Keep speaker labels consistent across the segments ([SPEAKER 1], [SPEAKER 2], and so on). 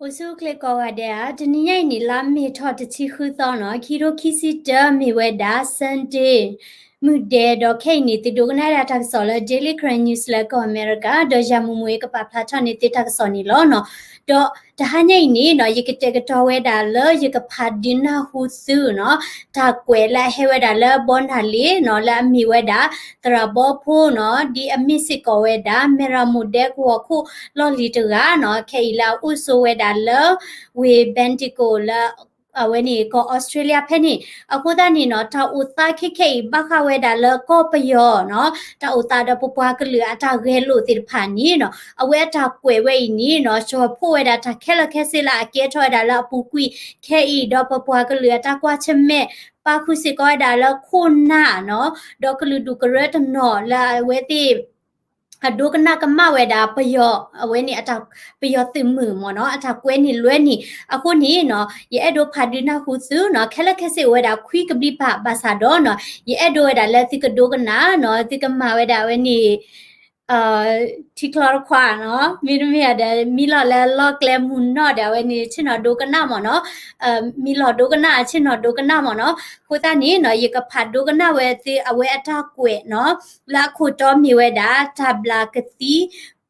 [SPEAKER 1] Osu kle kawa dea deniya ni la me thot chi khu tho no kiro kisi da me weda Sunday mude do khe ni ti do na ra thak so la Daily Crane News la ko America do jamu mwe ka pa phla tha ni ti thak so ni lo no do da ha nyai ni no yikite ka to weda lo yik pha din na hu su no da kwe la he weda la bon ha li no la mi weda tra bo pho no di amisi ko weda mera mude ko khu lo li tu ga no khe la u so weda lo we bentico la aweni ko Australia pheni akoda ni no ta uta khikhe bakha weda lo ko pyo no ta uta da pupwa klu ata ge lu tir phani no awe ta kwe we ni no so pho weda ta khela khesila ke thoda la pu kui khe I do pupwa klu ata kwa chme pa khu si ko da la khuna no do klu du kret no la we tiดูกันนะก็มาเวดาปยอเวนี่อาจจะปยอตึมมือหมอเนาะอาจจะกวนนี่ล้วนนี่อะคนนี้เนาะยะอโดพาดินาฮูซูเนาะแค่ละแค่สิเวดาคุยกับดิปะบาซาดอเนาะยะอโดเวดาละติกดูกันนะเนาะติกมาเวดาเวนี่เอ่อที่คลอรควาเนาะมีอะเดมีลอและลอกแลมุนเนาะเดเวนี่ชินอดูกันนะหมอเนาะมีลอดูกันนะชินอดูกันนะหมอเนาะคูตานี้เนาะยะก็พัดดูกันนะเวติอเวอะตากวยเนาะละคูตอมีเวดาทับลากะติ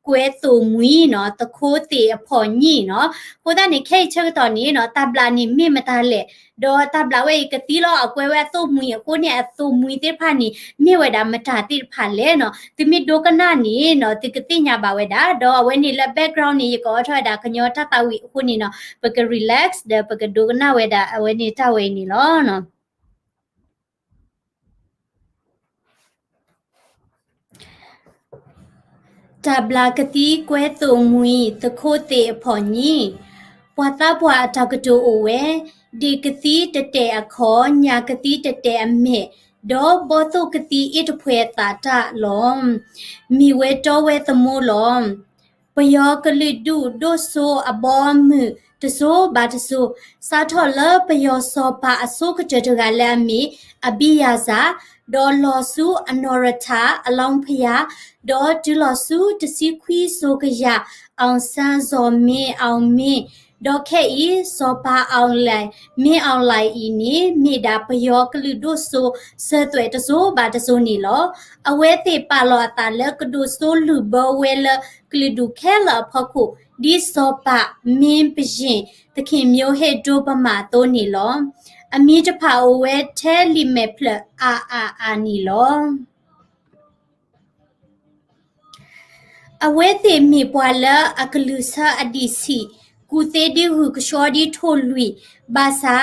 [SPEAKER 1] กวยตูมุยเนาะตะโคติอพอญีเนาะคูตานี้แค่เชิงตอนนี้เนาะตับลานี่มีมาตาเลดอตับลาเวกะติลออะกวยเวตูมุยกูเนี่ยตูมุยติพานี่มีเวดามาตาติพาเลเนาะติมีดูกันนะนี่เนาะติกะติญาบาเวดาดอเวนี่ละแบ็กกราวน์นี่ก็ทอดาขญอตาตาวิคูนี่เนาะปะกะรีแลกซ์เดปะกะดูกันนะเวดาเวนี่ตาเวนี่ลอเนาะจับลากะติกวยตูมุยตะโคเตอพอญีปวตาปวอะตากะโตโอเวดีกะติตะเตอะขอญากะติตะเตอะเมดอบอตุกะติอิตเพตาตะลอมมีเวตอเวตะโมลอมปยอกะลิดูโดโซอบอมือตะโซบาตะโซสาทอเลปยอซอปาอโซกะเจตกะละมีอบิยาซาดอลอซูอนอรทาอลองพยาดอจุลอซูตะซิควีโซกะยาအောင်ဆန်းဇော်မင်းအောင်မင်းဒေါခဲဤစောပါအောင်လိုက်မင်းအောင်လိုက်ဤနိမိတာပယောကလူတို့ဆိုဆဲတွေတဆိုးပါတဆိုးနီလောအဝဲတိပါလောအတာလကဒုဆိုးလူဘဝဲလကလူဒုခဲလဖခုဒီစောပါမင်းပရင်တခင်မျိုးဟဲ့ဒိုပမာတိုနီလောအမီတဖာဝဲထဲလီမဲဖလအာနီလောအဝဲတိမိပွာလအကလူဆာအဒီစီကူသေးဒီဟုကရှောဒီထိုလွီဘာသာ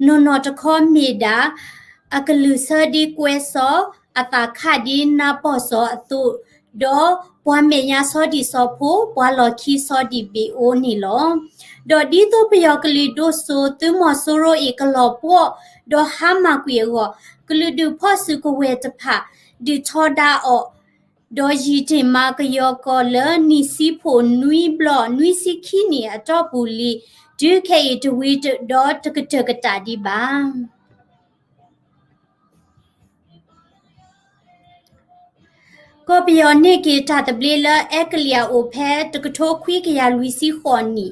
[SPEAKER 1] နော်နော်တခေါမီဒါအကလူဆာဒီကွဲစောအတာခဒီနာပေါ်စောအတုဒေါ်ပွားမေညာစောဒီစောဖို့ပွာလော်ခီစောဒီဘီအိုနီလောဒေါ်ဒီတိုပယောကလီဒိုဆိုတူမဆိုရိုဧကလောပိုဒေါ်ဟာမကွေရောကလူဒူဖော့စုကဝဲတဖဒီထောဒါအောดอยีเทมากยอกอลนิสิโพนุยบลอนุยสิခိนีอตอปูลีดูเคยตวีตดอตกะตกะตาดิบาก็ปยอนี่เกตาตะเบลละเอกเลียโอแพตกะโทคุยกะยาลุยสิขอนี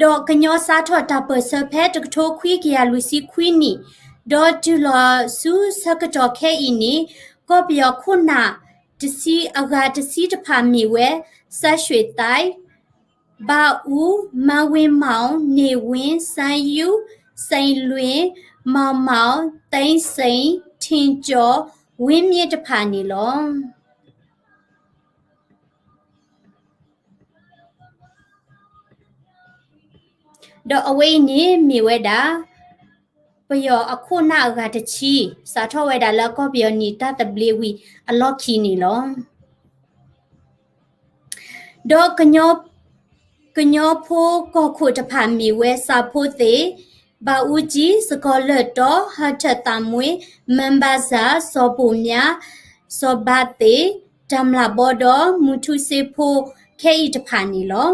[SPEAKER 1] ดอกกะญอซาทอตาเปเซแพตกะโทคุยกะยาลุยสิคุยนีดอจุลอซูสกะตอแคอีนีก็ปยอคุณนาตะซีอากาตะซีตะพามีเวซะชွေไตบาอูมาเวนမောင်နေဝင်းစံယူစိန်လွင်မောင်မောင်တိန်စိန်ထင်ကျော်ဝင်းမြင့်တဖာနေလောဒေါ်အဝိနေမြေဝဲတာปยออะคูนากาตะชีสาทอเวดาละก็ปยอนีตาตะเบลวีอะลอคีนีลอดอกกญอโพก็โคตะพามีเวซาโพเตบาอูจีสกอเลตอฮัตตามวยเมมบาซาซอปูญาซอบาเตจัมลาบอดอมุทุเซโพเคอีตะพานีลอ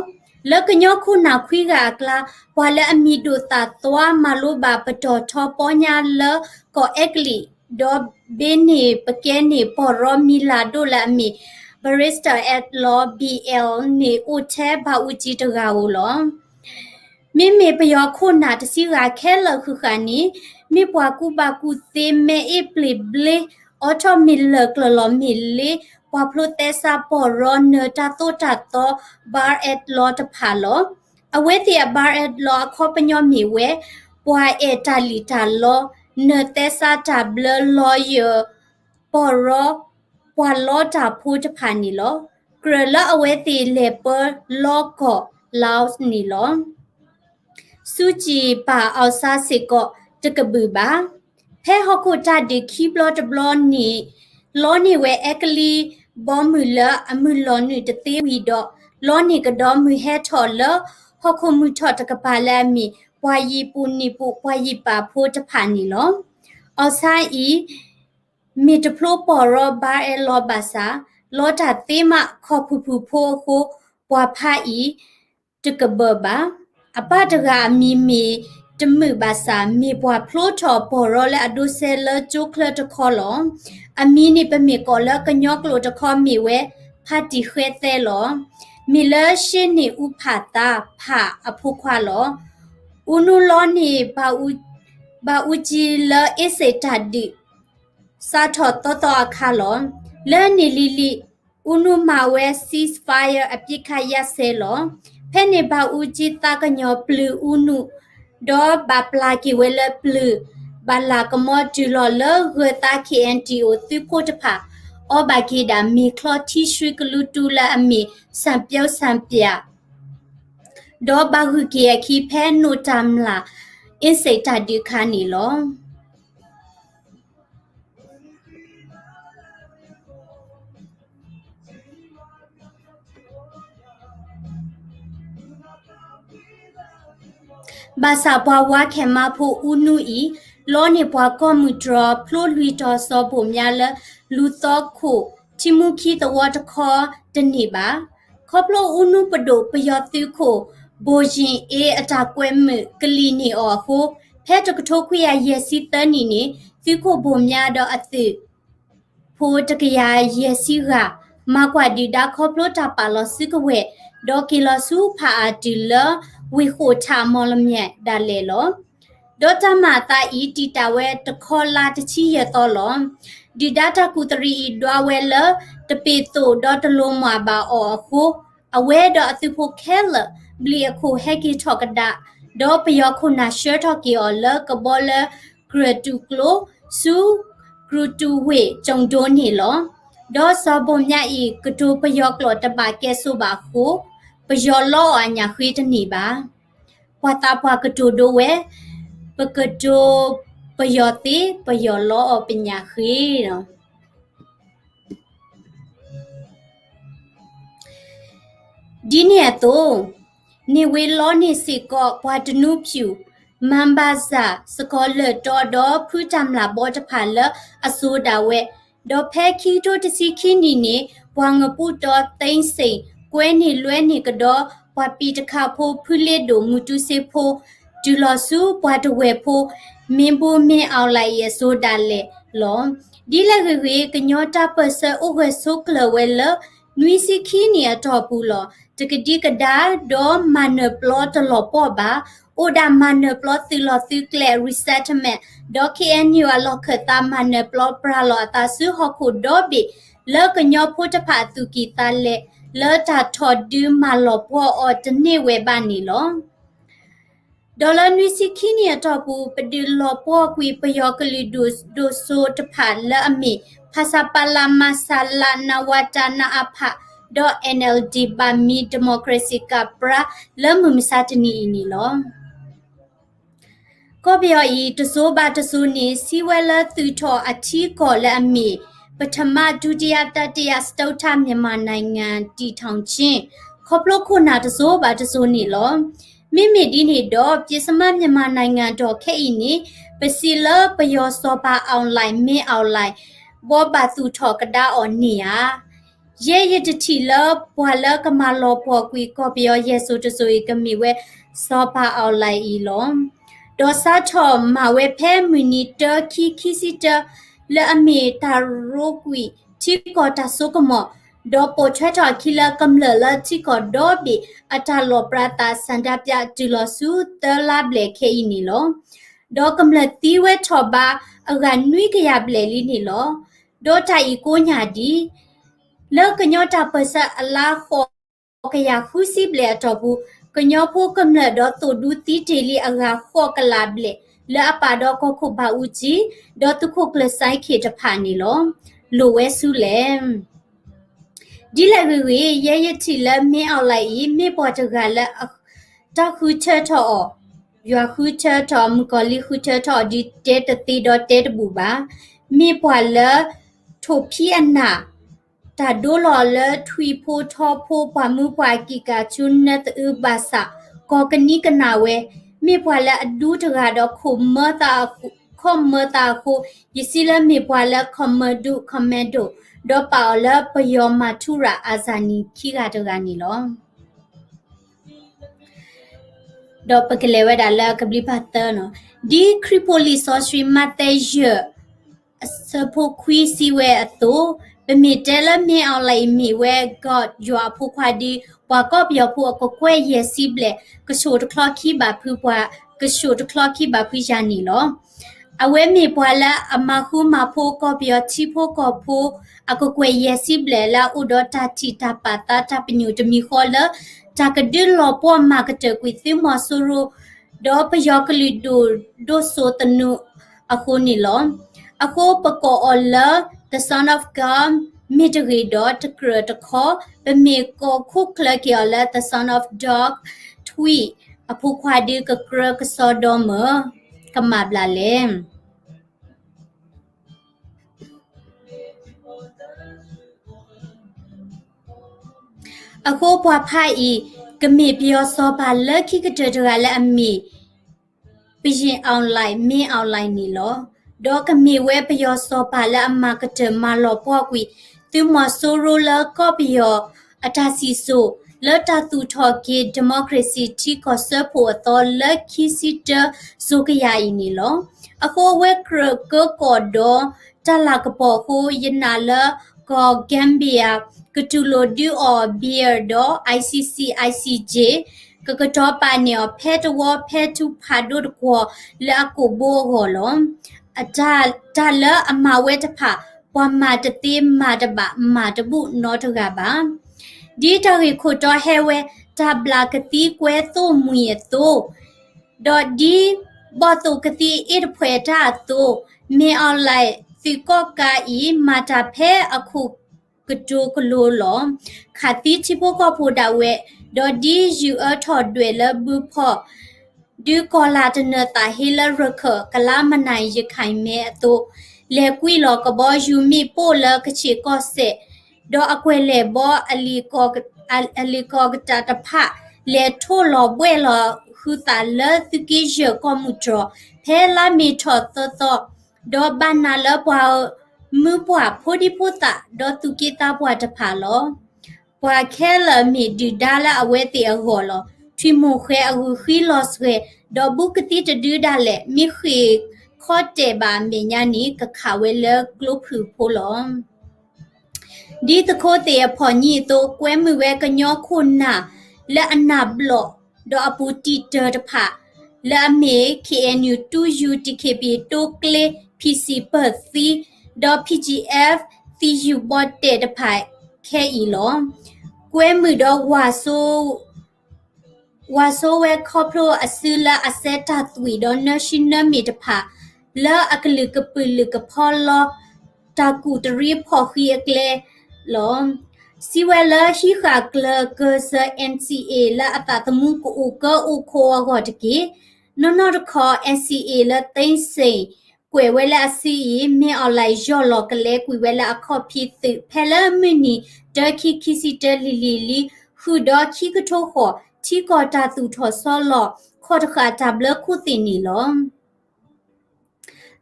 [SPEAKER 1] แล้วก็ยอคู่นาคุยกากลาว่าและมีดูตาตัวมาลูบาปตอทอปอญาแล้วก็เอกลีดอเบเนปะเกเนปอรอมีลาโดละมี barrister at law BL နေဦးထဲဘာဦးကြီးတကာကိုလောမိမေပယောခုနာတစီကခဲလခုခနီမိပွားကူပါကူသေးမဲအပလီဘလေအော်တိုမီလကလလမီလီပွားဖလိုတဲစာပေါ်ရောနတာတိုတာတော့ bar at law တဖာလောအဝဲတီ bar at law ခေါပညောမီဝဲပွားအတာလီတာလောနတဲစာတာဘလ lawyer ပေါ်ရောပွားလောတာဖူးတဖာနီလောကရလအဝဲတီလေပေါ်လောကောလောက်နီလောစုကြည်ပါအောင်စားစစ်ကောတကဘူပါဖဲဟခုတာဒီခီဘလတ်ဘလနီလောနီဝဲအကလီဘောမူလာအမူလောနီတသေးဝီတော့လောနီကတော့မူဟဲထော်လဟခုမူထော်တကပါလာမီပွာယီပူနီပူပွာယီပါဖိုးတဖာနီလောအောင်စားဤမီတဖလိုပေါ်ရဘာအဲလောဘာစာလောတာသေးမခေါ်ဖူဖူဖိုးကိုပွာဖာဤတကဘဘာအပတကအမီမီတမှုဘာစာမီပွားဖလိုထော်ပေါ်ရလဲအဒုဆဲလချိုကလတ်ခေါ်လောအမီနိပမီကောလကညောကလိုတခေါ်မီဝဲဖတ်တီခွဲသဲလောမီလရှင်းနေဥဖာတာဖာအဖို့ခွာလောဥနုလောနေဘာဥကြီးလအစေတဒီစာထော်တော်တော်အခါလောလဲနေလီလီဥနုမဝဲ ceasefire အပြစ်ခရဆဲလောဖဲနေဘာဦးជីတာကညောပလူဦးနုဒေါ်ဘာပလာကီဝဲလပလူဘာလာကမော့ဂျူလောလဂွတာ KNTO သူဖို့တဖာအော်ဘာကီဒါမီခလော်တီရွှေကလူတူလာအမီစံပြောစံပြဒေါ်ဘာဟုကီယခီဖဲနိုတမ်လာအင်းစိတ်တဒီခါနီလောဘာသာပွားဝါခေမဖို့ဦးနူဤလောနေပွားကောမူဒရဖလိုလူတော်စောပုံများလလူသောခုချီမူခီတဝတ်ခေါ်တနေပါခေါပလိုဦးနူပဒိုပယောတိခုဘိုရင်အေအတာကွဲမကလီနီအော်ခုဖဲတကထိုးခွေရရဲ့စီတန်းနီနေသီခုဘုံများတော့အသိဖိုးတကရရဲ့စီကမကွာဒီဒါခေါပလိုတာပါလောစီကဝဲဒေါ်ကီလဆူဖာဒီလဝီခိုချာမောလမြက်ဒါလေလောဒေါ်တမတာဤတီတာဝဲတခေါ်လာတချီရတော့လောဒီဒတာကူတရီဒွာဝဲလတပေတိုဒေါ်တလုံးမပါအော်ခုအဝဲတော့အသူဖို့ခဲလဘလီအခုဟက်ကီထောက်ကဒါဒေါ်ပယောခုနာရှေထောက်ကီအော်လကဘောလဂရတူကလိုဆူဂရတူဝေဂျုံဒိုနီလောဒေါ်စောဘုံမြဤကတူပယောကလောတပါကဲဆိုပါခုပယောလောအညာခွေးတနေပါပွာတာပွာကတူဒိုဝဲပကတူပယောတိပယောလောပညာခွေးနော်ဒီနေတော့နေဝေလောနေစီကောပွာတနုဖြူမမ်ဘာဇာစကောလတော်တော်ဖူးတမ်လာဘောတဖာလအစိုးတာဝဲဒေါ်ဖဲခီတိုတစီခီနီနေပွာငပုတော်သိမ့်စိန်ကွဲနေလွဲနေကတော့ပွာပီတခါဖိုးဖူးလက်တို့မူတူစေဖိုးဒူလော်စုပွာတဝဲဖိုးမင်းဘိုမင်းအောင်လိုက်ရဆိုတာလေလောဒီလကရေကညောတာပစဥဝဲဆုကလဝဲလနွီစီခီနီအတော့ဘူးလောတကတိကဒါဒေါ်မနပလောတလောပေါ့ပါအိုဒါမနပလောသီလောသီကလေ resettlement ဒေါ် KNU အလောခတာမနပလောပရာလောတာဆူဟခုဒေါ်ဘီလောကညောဖို့တဖာသူကီတလေလောတာထော်ဒူမလောပေါ့အော်တနေ့ဝဲပါနီလောဒေါ်လာနွီစီခီနီအတော့ဘူးပဒီလောပေါ့ကွေပယောကလီဒိုဆိုတဖာလာအမီဖာစာပလာမဆာလာနဝတာနာအဖဒေါ် NLD ဘာမီဒီမိုကရေစီကပရာလမှုမစတနီနီလောကောပြောဤတဆိုးပါတဆိုးနေစီဝဲလသူထော်အချီကောလအမီပထမဒုတိယတတိယစတုထမြန်မာနိုင်ငံတည်ထောင်ခြင်းခေါပလခုနာတဆိုးပါတဆိုးနေလောမိမိဒီနေတော့ပြည်စမမြန်မာနိုင်ငံတော့ခဲဤနေပစီလပယောစောပါအွန်လိုင်းမင်းအွန်လိုင်းဘောပါသူထော်ကဒါအော်နေယာရဲရတတီလဘွာလကမလောပေါ်ကွေကောပြောရဲဆိုတဆိုကမီဝဲစောပါအွန်လိုင်းဤလောဒေါ်စာထော်မဝဲဖဲမီနီတာခီစီတာလအမီတာရိုကွီချီကောတာဆုကမော ดอโปชะจอคิลากำเลละที่กอดอบีอัตาลอปราตาสันดาปยาจิลอสูเตลาเบลเคอินิโลดอกำเลตีเวทอบาอกันนุยกยาเบลลินิโลดอตาอีโกญาดีเลิกกญอตาเปซะอลาโคกยาคุซิเบลตอบูกญอโพกำเลดอตูดูตีเจลีอากาโคกลาเบลและอปาดอก็คุบาอุจิดอตุโคกเลไซเคตพานิโลโลเวสุเลဒီလဝေရဲရတီလမင်းအောင်လိုက်မေပေါ်တကလည်းတခုချက်တော့ရွာခုချက်တော့မကလီခုချက်တော့ဒီတဲတတိတော့တဲတဘူပါမေပေါ်လထိုဖီအနာတာဒိုလော်လထွီဖိုထောဖိုပမှုပွားကီကချွန်းနတ်ဥပါစာကောကနီကနာဝဲမေပေါ်လအဒူတကတော့ခုမတာခုမတာခုယစီလမေပေါ်လခမဒုခမဒုဒေါ်ပါလပယောမာထူရာအာဇာနီခိကတကနေလောဒေါ်ပကလေဝဒါလကပလီပတ်တနော်ဒီခရီပိုလီဆောစရီမတ်တေဂျစဖိုခွီစီဝဲအတူပမီတဲလမေအောင်လိုက်မီဝဲ god ရွာဖူခွာဒီပွားကော့ပြောဖူအကကွဲရစီဘလကချိုတခလခိဘာဖူပွားကချိုတခလခိဘာဖူယာနီလောအဝဲမေပွာလာအမခုမဖိုးကောပြောချီဖိုးကောဖိုးအကကွယ်ရစီဘလဲလာဥဒတာချီတာပါတာတပညူတမီခေါ်လတာကဒလောပေါ်မာကတကွီသီမဆူရဒေါ်ပယောကလီဒိုဆိုတနုအခုနီလောအခုပကောအလ the son of god မေတရီဒေါ်တကရတခေါ်ပမေကိုခုကလကီအလ the son of dog ထွီအဖူခွာဒီကကရကစောဒေါ်မကမဘလာလေအခုပွားဖိုင်ဤကမေပြောစောပါလက်ခိကတတရလည်းအမီပရင်အွန်လိုင်းမင်းအွန်လိုင်းနီလောဒေါကမေဝဲပြောစောပါလည်းအမကတမလောပွားကွီသူမဆိုရိုလာကော့ပြောအတာစီဆိုလော်တာသူထော်ကေဒီမိုကရေစီတီကောဆပ်ဖို့တော်လက်ခိစီတဇုကယာယီနီလောအခုဝဲကရကောဒိုတလာကပေါ်ကိုယနာလကောဂမ်ဘီယာကတူလိုဒီအော်ဘီယာဒို ICC ICJ ကကတော့ပါနေဖဲတဝဖဲတူဖာဒိုကောလာကိုဘောဟောလောအတာလအမဝဲတဖပွားမာတတိမာတဘမာတပုနောတကပါဒီတရီခိုတော့ဟဲဝဲတဘလာကတိကွဲသို့မူရသို့ဒေါ်ဒီဘောတုကတိအစ်ဖွဲတာသို့မေအွန်လိုင်းစီကောကာဤမာတာဖဲအခုကတူကလိုလောခါတိချိဖို့ကဖို့တာဝဲဒေါ်ဒီယူအထော်တွေလဘူဖို့ဒီကောလာတနတာဟီလာရခကလာမနိုင်ရခိုင်မဲအတူလေကွီလောကဘောယူမီပိုလကချီကောဆက်ဒေါ်အကွဲလေဘောအလီကောကတာတဖလေထိုးလောဘွဲလောခူတာလသကိရကောမှုချောဖဲလာမီထော်သောဒေါ်ဘနာလပွားမူပွားဖိုဒီပိုတာဒေါ်သူကိတာပွားတဖလောပွားခဲလမီဒီဒါလာအဝဲတီအဟောလောထွီမုခဲအခုခီလော့ဆွဲဒေါ်ဘုကတိတဒူဒါလေမိခေခေါ်တဲ့ပါမညာနီကခဝဲလကလုဖူဖိုလောဒီတခိုတဲ့ဖော်ညီတော့ကွဲမှုဝဲကညောခုနာလဲအနာဘလော့ဒေါ်အပူတီတတဖလဲမေ KNU 2U TKP တိုကလေ PC ပတ်စီဒေါ် PGF TU ဘော့တဲ့တဖခဲဤလောကွဲမှုတော့ဝါဆိုဝဲခေါပလိုအစလာအစတာသွီဒေါ်နာရှင်နမီတဖလဲအကလုကပလုကဖော်လောတာကူတရီဖော်ခီအကလေလောစီဝဲလာရှိခါကလကဆ NCA လာအတာတမှုကိုကိုခေါ်ခေါ်တကေနော်တခေါ် NCA လာသိမ့်စိန်ကွယ်ဝဲလာစီမင်းအွန်လိုင်းရော့လော်ကလေးကွယ်ဝဲလာအခေါ်ဖြစ်သူဖဲလာမီနီတခိခိစီတလီလီဟူဒေါ်ခိကထိုခေါ်ချီကောတာသူထော်ဆောလော်ခေါ်တခါတဘလခုတင်နီလော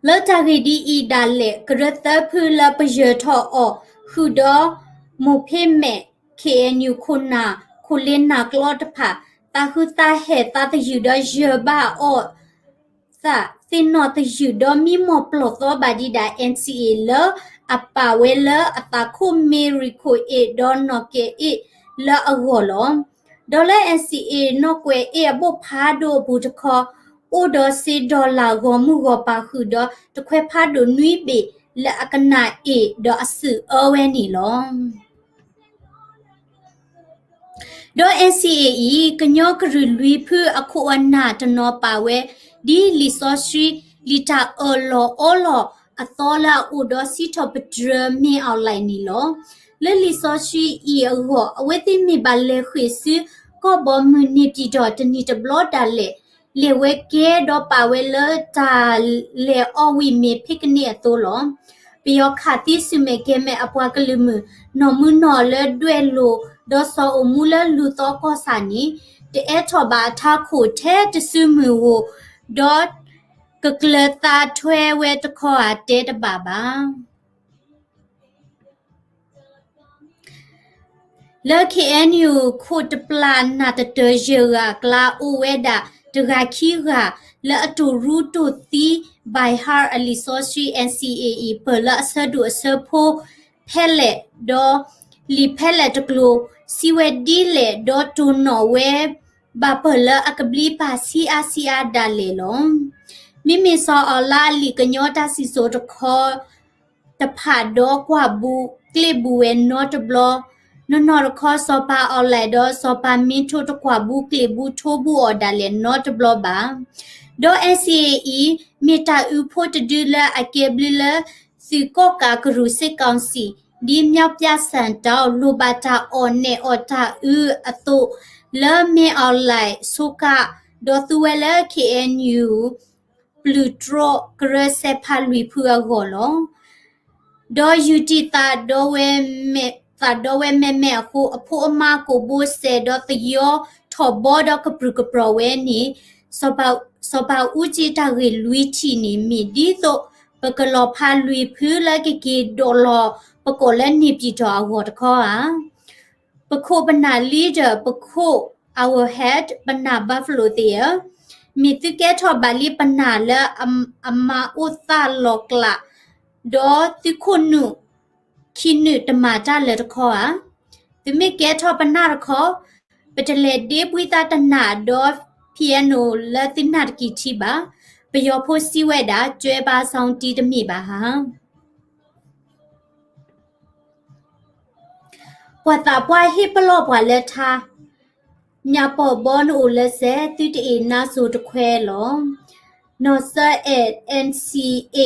[SPEAKER 1] လော်တာဂီဒီအီဒါလေကရတဖူလာပရထော်အော်ဟူဒေါ်မိုဖေမဲ KNU ခုနာခုလင်းနာကလော့တဖတာခုတာဟဲတာတယူဒေါ်ရဘာအော်သာစင်နော်တယူဒေါ်မီမောပလောသောဘာဒီဒါ NCA လ အပါဝဲလအတာခုမီရီကိုအေဒေါ်နော်ကေအေလာအဝလောဒေါ်လာ NCA နော်ကွယ်အေဘဖာဒိုဘူးတခေါ်အိုဒေါ်စီဒေါ်လာဂောမှုဂောပါခုဒေါ်တခွဲဖာဒိုနွီဘေလာအကနာအေဒေါ်အဆူအဝဲနီလောဒေါ် NCAE ကညောကရလွီဖူအခုအနာတနောပါဝဲဒီလီဆိုစရီလီတာအော်လောအသောလာဥဒေါ်စီထပဒရမီအော်လိုင်းနီလောလဲလီဆိုစရီအီအောအဝဲတိမီပါလေခွေစီကောဘမနီပီဒေါ်တနီတဘလော့တာလေဝဲကဲဒေါ်ပါဝဲလတာလေအဝီမီဖိကနေအသောလောပီယောခါတိစုမေကဲမဲအပွားကလူမနော်မနော်လဲဒွဲလိုဒေါ်စောအမူလလူတော့ကောစာနီတဲထောဘာထာခိုထဲတစုမူဝဒေါ်ကကလတာထွဲဝဲတခေါ်အတဲတပါပါလက်ခအန်ယူခိုတပလာနာတတရကကလာအိုဝဲဒါတဂါခီကလာအတူရူတူတီ by her alisoshi NCAE ပလာဆဒူဆဖိုဖဲလက်ဒေါ်လီဖဲလက်တကလိုစီဝဲဒီလေဒေါ်တူနော်ဝဲဘာပလာအကဘလီပါစီအာဒါလေလုံးမိမိစောအလာလီကညောတာစီဆိုတခေါ်တဖာတော့ကွာဘူးကလစ်ဘူးဝဲနော့တဘလောနော်ခေါ်စောပါအော်လိုက်တော့စောပါမင်းထိုးတကွာဘူးကလစ်ဘူးထိုးဘူးအော်ဒါလေနော့တဘလောပါဒေါ် SCAE မေတာဥဖို့တဒူလာအကေဘလလာစီကောကာကရုစစ်ကောင်စီဒီမြောက်ပြဆန်တောက်လူဘာတာအော်နေအော်တာအတုလဲမေအော်လိုက်ဆိုကာဒေါ်သူဝဲလာ KNU ပလူထရကရဆက်ဖာလူဖူအဂောလောဒေါ်ယူတီတာဒေါ်ဝဲမဲအခုအဖို့အမကိုဘိုးဆေဒေါ်တယောထောဘောဒေါ်ကပရကပရဝဲနီစဘာဦးချီတာရီလူချီနီမီဒီတော့ပကလောဖာလူဖူလာကေဒေါ်လောပကိုလည်းနေပြီတော့အဝတ်ခေါ်ပခိုပနာ leader ပခို our head ပနာ buffalo there မိတကဲထောဘလီပနာလအမဥသလောကလာဒေါ်တိခုနုခိနုတမတာလေတခေါ်တမိကဲထောပနာရခေါ်ပတလေဒေပွိတာတနာဒေါ်ပီယနိုလာတင်နာကီတီပါပယောဖို့စီဝဲတာကျွဲပါဆောင်တီတမိပါဟာปวดตาปวายฮิปโลปวายเลทาญาปอบอนโอเลเซติตเอนาสูตะแควลอนอซาเอ NCA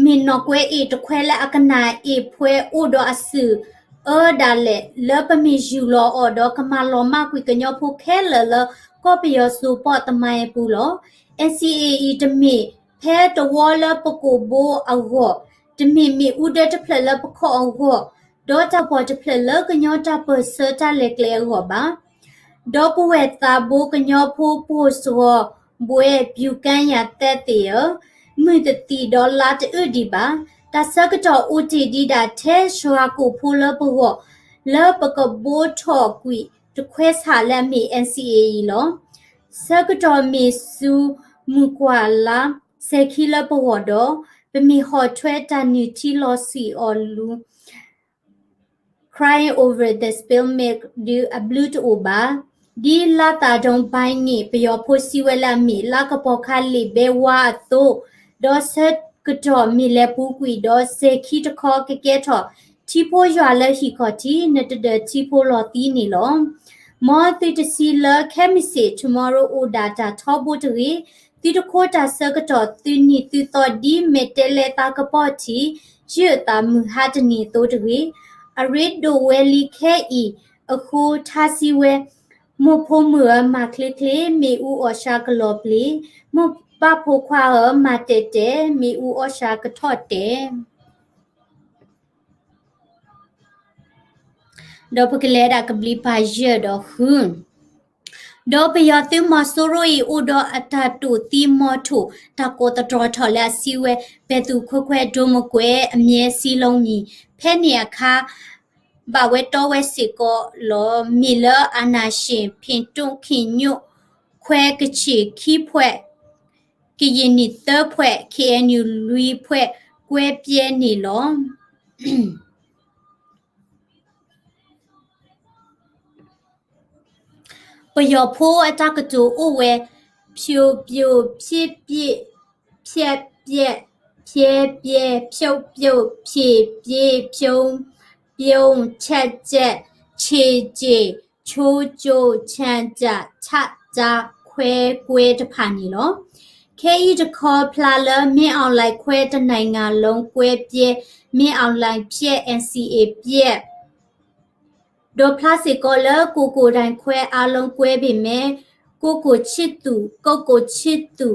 [SPEAKER 1] มินนอกเวเอตะแควและอากนาเอพวยอูดออสือดาเลเลปมิจูลออดอกมาลอมากวิกญอผู้แค่เลก็ไปยอสูปอตะไมปูลอ NCAE ตะมิแพ้ตะวอลปะโกโบอาวอตะมิอูเดตะเพลปะขออาวอဒေါ်တာပေါ်တဖလကညောတာပစတာလေကလေဟောပါဒေါ်ပဝဲတာဘိုကညောဖိုးပို့စောဘွဲပြူကန်ရတဲ့တေမြင့်တီဒေါ်လာတူဒီပါတဆကတော့ဦးတီဒီတာထဲရှွာကိုဖိုးလဘောလပကဘိုထော့ကွီတခွဲစားလက်မီ NCAE လောဆကတော့မီစုမူကွာလာဆေခီလဘောတော့ပမီဟောထွဲတန်နီတီလောစီအော်လူ crying over the spill make do a blue to oba di la ta dong bai ni pe yo pho si we la mi la ka po kha li be wa to do set ka to mi le pu kwi do se khi to kho ke ke tho chi pho ywa le hi kho ti ne de chi pho lo ti ni lo mo ti to si la chemistry tomorrow o data tho bo to ri ti to kho ta se ka to ti ni ti to di metal le ta ka po chi ye ta mu ha de ni to to ri a read do welly ke eအခုထားစီဝဲမဖို့မမကလကလေးမေဦးအရှာကလောပလီမပဖို့ခွာမတဲတဲမေဦးအရှာကထော့တဲဒေါ်ပကလေဒါကဘလီပါရဒေါ်ခွန်းဒေါ်ပယတိမဆိုရိုဤဥဒေါ်အတတူတီမောထုတကိုတတော်ထော်လက်စီဝဲဘဲသူခွခွဲဒုံမကွဲအမြဲစီလုံးကြီးဖဲနေအခါဘာဝဲတော်ဝဲစီကိုလောမီလာအနာရှင်ဖင်တုံခင်ညွခွဲကချီခီဖွဲကီယနီတဖွဲ KNU လူဖွဲ ကွဲပြဲနေလောပယောဖိုးအတကတူအိုဝဲဖြိုပြိုဖြစ်ပြစ်ဖြက်ပြက်ဖြဲပြဲဖြုတ်ပြုတ်ဖြေပြေးဖြုံးပြုံးချက်ချက်ခြေကြေချိုးကျိုးချမ်းကြချကြခွဲကွဲတဖာနေလောခဲဤတခေါ်ဖလာလမင်းအောင်လိုက်ခွဲတနိုင်ငံလုံးကွဲပြဲမင်းအောင်လိုက်ပြက် NCA ပြက်ဒေါ်ဖလာစီကောလကိုတိုင်ခွဲအလုံးကွဲပေမဲ့ကိုချစ်သူကိုချစ်သူ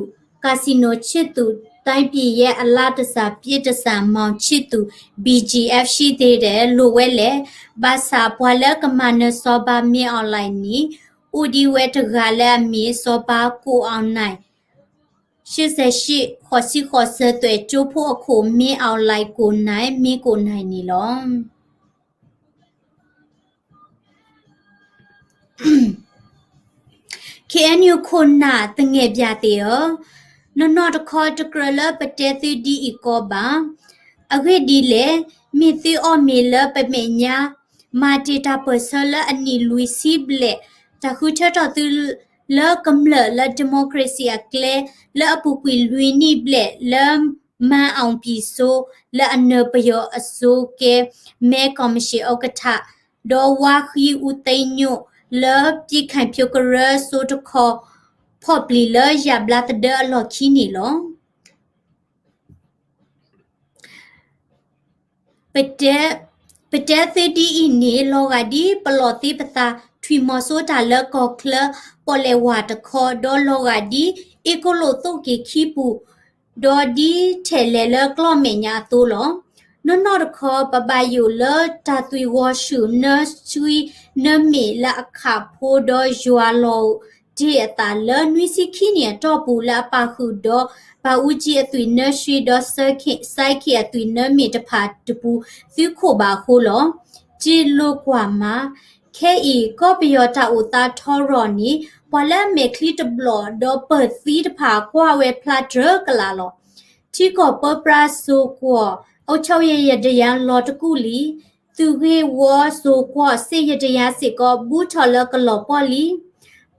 [SPEAKER 1] ကာစီနိုချစ်သူတိုင်းပြည်ရဲ့အလားတစားပြည့်တစားမောင်ချစ်သူ BGF ရှိသေးတယ်လို့ဝဲလေဘာသာပွာလကမနစောပါမင်းအွန်လိုင်းနီဦးဒီဝဲတကလည်းမီစောပါကိုအောင်နိုင်88ခေါ်စီခေါ်ဆဲတဲ့ကျိုးဖို့အခုမင်းအွန်လိုင်းကိုနိုင်မင်းကိုနိုင်နီလောKNU ခုနာတငယ်ပြတဲ့နော်တခေါ်တကရလပတဲသီဒီအကောပါအခေဒီလေမိသီအော်မီလပမေညာမာတီတာပဆလအနီလူစီဘလေတခုချတော်သူလကမ်လဒီမိုကရေစီအကလေလအပူကွီလူနီဘလေလမန်အောင်ပီဆိုလအနပယောအစိုးကဲမဲကော်မရှင်ဥက္ကဋ္ဌဒေါ်ဝါခီဦးသိန်းညိုလပြခိုင်ဖြုတ်ကရဆိုတခေါ်ဖော့ပလီလရဘလာတဒအလော်ခီနီလောပတဲသီဒီအီနီလောကဒီပလော်တိပတာထွီမောဆိုတာလကောကလပေါ်လေဝါတခေါ်ဒေါ်လောကဒီအီကိုလိုတုတ်ကေခီပူဒေါ်ဒီထဲလေလကလောမေညာတိုးလောနော်တခေါ်ပပယိုလတာသွေဝါရှုနဆွီနမေလအခါဖိုဒေါ်ယွာလောဒီအတာလနွီစီခီနီတော့ပူလာပါခုတော့ဘာဦးကြီးအသွေနရွှေတော့စခိစိုက်ခိအသွေနမေတဖာတပူသီခိုပါခိုလောဂျီလိုကွာမှာခဲဤကောပယောတာဥတာထောရော်နီဘဝလမေခလီတဘလောတော့ပသီတဖာကွာဝဲဖလာဒရကလာလောချီကောပပရာဆိုကွာအုတ်ချောရဲ့ရတရန်လော်တကူလီသူခေဝါဆိုကွာစေရတရစေကောဘူးထော်လကလောပေါ်လီ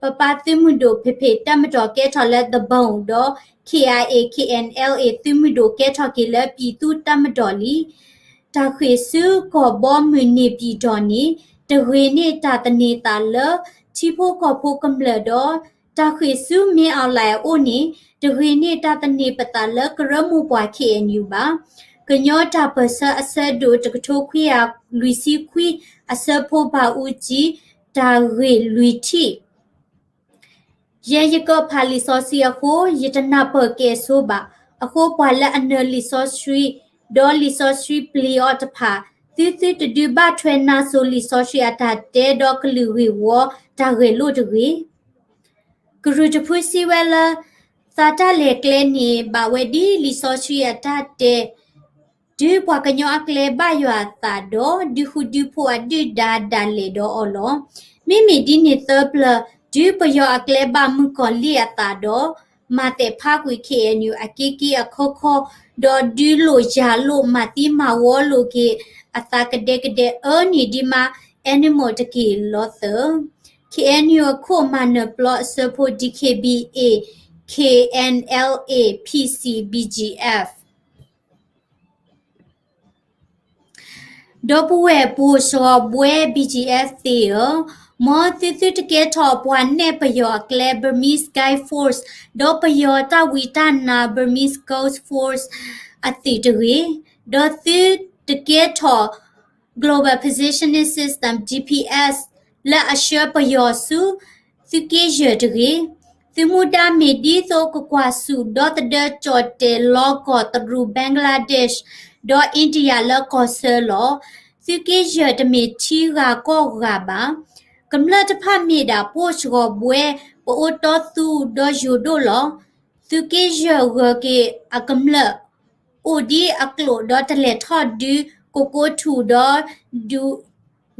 [SPEAKER 1] ပပတိမှုဒိုဖေဖေတမတော်ကဲထော်လက်တဘုံတော့ KIA KNLA တိမှုဒိုကဲထော်ကီလက်ပြည်သူတမတော်လီတာခွေစုကောဘောမနီပြည်တော်နီတဝေနေတာတနေတာလချီဖို့ကောဖို့ကမ္လတော့တာခွေစုမင်းအောင်လိုက်အိုနီတဝေနေတာတနေပတာလကရမှုပွား KNU ပါကညောတာပစအဆက်ဒိုတကထိုခွေရလူစီခွေအစဖို့ပါဦးကြီးတာဝေလူတီရကဖာလီဆိုစီအခုယတနာပကေဆိုပါအခုပွာလအနလီဆိုစရီဒေါ်လီဆိုစရီပလီအော့တဖာတီတဒူဘထွေနာဆိုလီဆိုရှီအတာတဲဒေါကလူဝီဝတာဝေလို့တဝီဂရုတဖွစီဝဲလာသာတလေကလဲနီဘာဝဲဒီလီဆိုရှီအတာတဲဒီပွားကညောအကလေဘယွာတာဒေါဒီခုဒီဖွာဒီဒါလေဒေါအလောမိမိဒီနေသပလဒီပယောအကလေဘာမကောလီအတာဒေါမာတေဖာကွေ KNU အကီကီအခေါခေါဒေါ်ဒီလိုယာလိုမာတီမာဝလိုကေအတာကဒအနီဒီမာ animal တကီလောသ KNU ခိုမနပလော့စပို DKBA KNLA PCBGF ဒေါ်ပွေပူစောဘွဲ BGF တေမောတိတိတကေထောပွားနေပယောကလေ Burmese Sky Force ဒေါ်ပယောတာဝီတနာ Burmese Coast Force အတိတဝေဒေါ်တိတကေထော Global Positioning System GPS လာအရှပယောစုသကေရတကေသမှုတာမီဒီသောကကွာစုဒေါ်တဒချောတေလောကောတရူဘင်္ဂလားဒေ့ရှ်ဒေါ်အိန္ဒိယလောကောဆဲလောသကေရတမီချီဂါကောဂါဘာကမ္လတဖမီတာပို့ချောဘွဲပို့တော်သူဒေါ်ယူဒိုလောသကေရဝကေအကမ္လအိုဒီအကလိုဒေါ်တလေထော်ဒီကိုထူဒေါ်ဒူ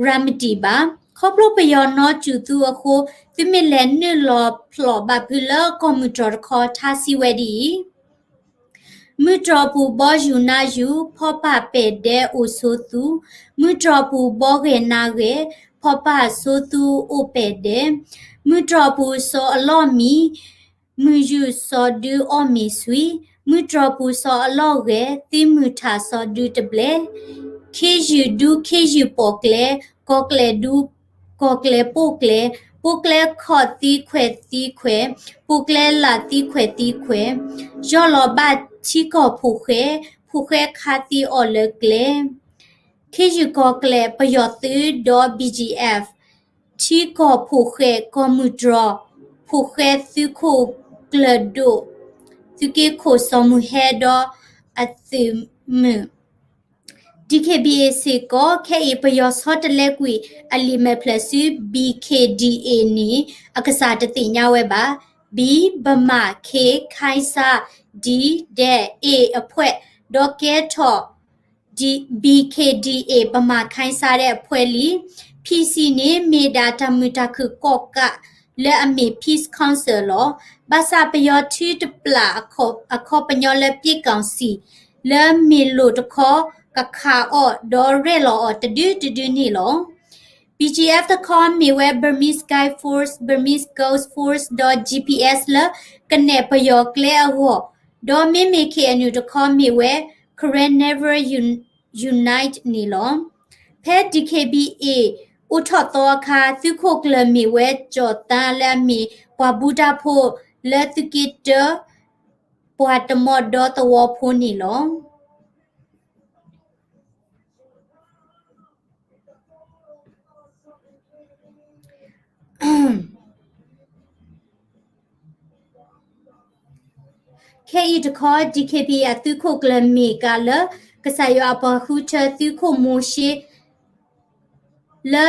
[SPEAKER 1] ရမတီဘာခေါပလိုပယောနောကျူသူအခုသမီလဲနလောဖလောဘပူလာကွန်ပျူတာခေါ်ထားစီဝဲဒီ มือตรอปูบออยู่นาอยู่พ่อป้าเป็ดเดโอโซตูมือตรอปูบอเกนาเกพ่อป้าโซตูโอเป็ดเดมือตรอปูโซอลอมีมืออยู่โซดูออมีสวีมือตรอปูโซอลอเกติมือทาโซดูตะเบลเคจูดูเคจูปอกเลกอกเลดูกอกเลปอกเลปุกเลขอตีเควตีเควปุกเลลาตีเควตีเควจอลอบาชิกอผู้เควคาตีออเลกเลเคจูกอกเลปยอตือดอ BGF ชิกอผู้เควกอมุดรอผู้เควซึโคกลโดซึเกโคสมุเฮดออัตซึมDKBA ก็แค่อีปยอสฮอตเลกุยอลิเมเพลซ BKDA นี้อักษรติญาเวบา B บมาเคไคซา D เด A อพวยดอเกทอ D BKDA บมาไคซาတဲ့အဖွဲ့လီ PC နေမေဒါတမူတခုကော့ကและอเม Peace Council ลอบาซาปยอที่ตปลาอปญอและปีกองสีและมีโลดคอกะคาออดอเรลอตะดือนี่ลอ BGF ตะคอมมีเว็บ Burmese Sky Force Burmese Ghost Force .gps ละกันแนปยอกเลอวอดอเมเคอนูตะคอมมีเว็บ Current Never Unite นี่ลอแพท DKBA อุทอตอคาซึโคกลมีเวจอตาและมีปวาบูดาโพและตุกิเตปวาตมอดอตวโพนี่ลอแค่อีตคอ DKB อะตุโคกลมีกาลกะสายอปะฮูเชตุโคโมชิและ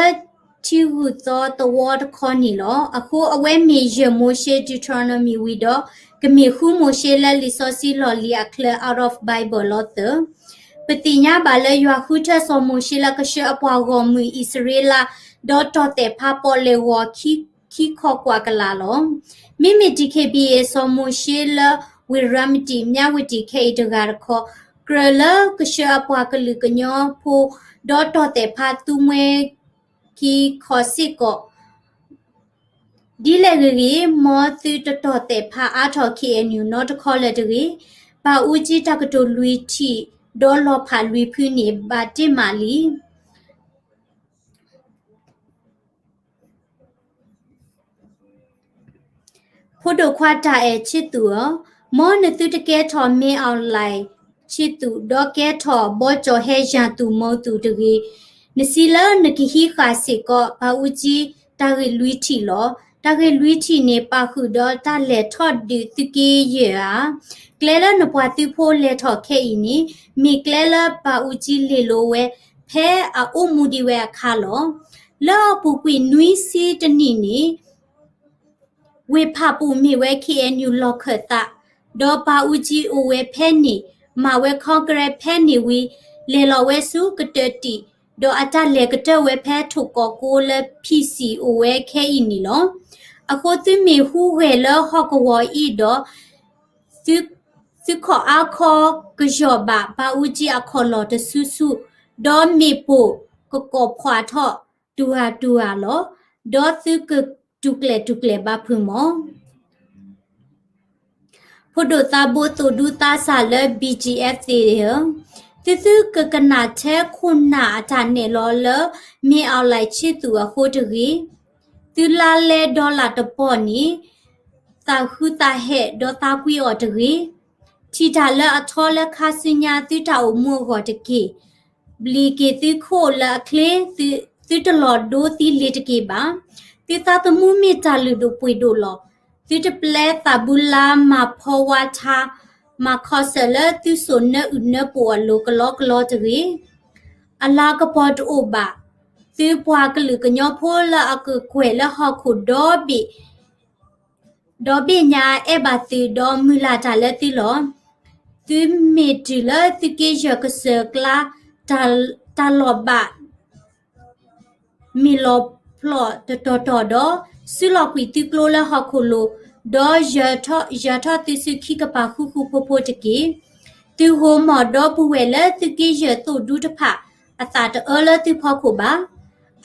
[SPEAKER 1] ที่หูตอตวอดคอนี่ลอအခုအဝဲမေရမိုရှေ Deuteronomy ဝီဒကမေခုမိုရှေလဲလီဆိုစီလော်လီအခလ out of Bible လောတပတိညာဘာလဲယွာခုထဆောမိုရှေလကရှအပွားဂောမူဣစရေလာဒေါ်တော်တဲ့ဖာပေါ်လေဝခိခောကွာကလာလောမိမိ DKBA ဆောမိုရှေလဝီရမတီမြဝတီခေတဂါရခောကရလကရှအပွားကလူကညောဖိုဒေါ်တော်တဲ့ဖာတူမွေqui khosiko dilegri mo tu to te pha a tho KNU not college ba uji takto lui thi do lo pha lui phu ni ba ti mali photo khwata e chitu mo ne tu te ke tho me online chitu do ke tho bo cho he ya tu mo tu deနစီလနကိဟိခါစေကောဘာဦးကြီးတာဂေလွီထီလောတာဂေလွီထီနေပါခုတော့တာလက်ထော့ဒီတကေရကလဲလနပွားတိဖိုးလက်ထော့ခဲဤနီမိကလဲလပါဦးကြီးလေလိုဝဲဖဲအိုမူဒီဝဲခါလောလောပူကွီနွီစီတနီနီဝေဖပူမိဝဲ KNU လောခတာဒေါ်ပါဦးကြီးအိုဝဲဖဲနီမဝဲခေါကရဖဲနီဝီလေလောဝဲစုကတတီดออาจารย์เลกเตอร์เวแพถูกกอกูและพีซีโอเวแค่อินี่ลออะโคตึมีฮู้เวลฮอกวออีดอซึขออาคอกจอบะบาอูจีอะคอลอตสุดอมีปูกกอบขวาทอดูหาลอดอซึกจุกเลบาพึมอพอดตาโบตูดูตาซาเล BGF เตเฮตึกกะนาแท้คุณนาอาจารย์เนลอเลมีเอาไหลชิตัวโคตรกีตุลาเลดอลลาร์ตปอนี้ตาคือตาเหดอตากุยออตกีทีทาเลอทอเลคาสิญาตุตาอมัวกอตกีบลีเกตุโคละเคลตุตลอดโดติเลตกีบาติตาตมุมีจาลุดปุยโดลอตุตเปลตาบุลามาพอวาชามาคอเซเลตุสนเนอุนเนปัวโลกลอตรีอลากปอดโอบะตือปวากลือกญอโพละอะกเควละฮอคุดอบิญาเอบาตือดอมุลาจาเลติลอตือเมติเลตุเกยกเซกลาตาลอบะมิลอพลอตอดอซิลอควิตุกโลละฮอคุโลดอยาทอติสุขิกปาคุโพตะกี ตูโฮหมอดอปูเวลตุกิเยตูดูทพะอาตาตเอลตุพอคุบา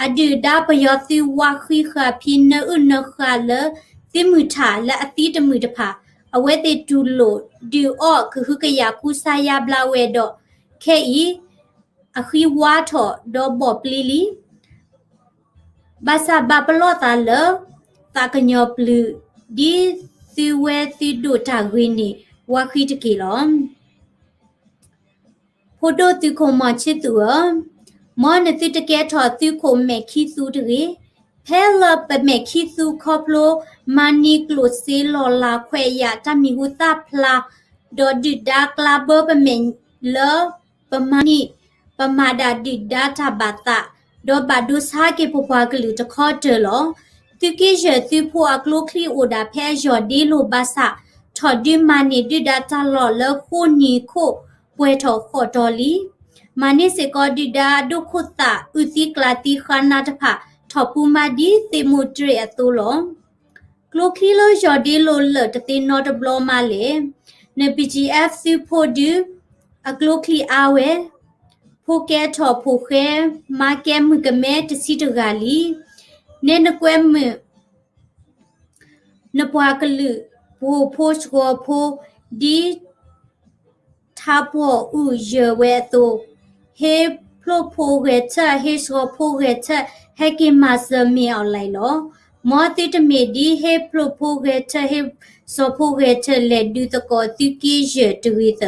[SPEAKER 1] อดูดาปยอตุวาคุยขาพินเนอุนขาเลติมือถาและอติตมือทพะเอาไว้เตดูโลดูออคือกะยาคุสายาบลาเวดอแค่อีอคุยวาทอดอบอปลีลีบาซาบาปลอตาเลตากะญอปลือดีซิเวติดูตาวินีวาคุยตะกิลอมโพโดตุโคมาชิตัวมอนติตะแกทอตุโคเมคิซูตรีแพลเปเมคิซูคอพโลมานิกลุซิลอลาเควยาตามิหุตาพลาดอดิดากลาเบเปเมเลปมานิปมาดาดิดาทาบาตาดอบาดุสฮาเกปปวากลือตะคอเจลอตุกิเจตุพัวกลุคลีโอดาแพจอดีโลบาซาทอดิมานิดิดาตาลอเลคูนีโคป่วยทอขอดอลีมานิเสกอดิดาดุคุตาอุติกลาติขานาตภะทอปูมาดีเตมุตเรอตุลอกลูคีโลจอดีโลเลตตินอตบลอมาเลเน PGF ซิโพดูอกลูคีอาเวผู้แกทอผู้แคมาแกมือกะแม่ตสิตกาลีเนนกวมมือนปวากลือผู้โพสกอผู้ดีทาปออูเยเวโตเฮพลโพเกชะเฮสโพเกชะเฮกิมาสมีออนไลน์ลอมอติตเมดีเฮพลโพเกชะเฮโซโพเกชะเลดูตะกอตุกิเจตุวิเต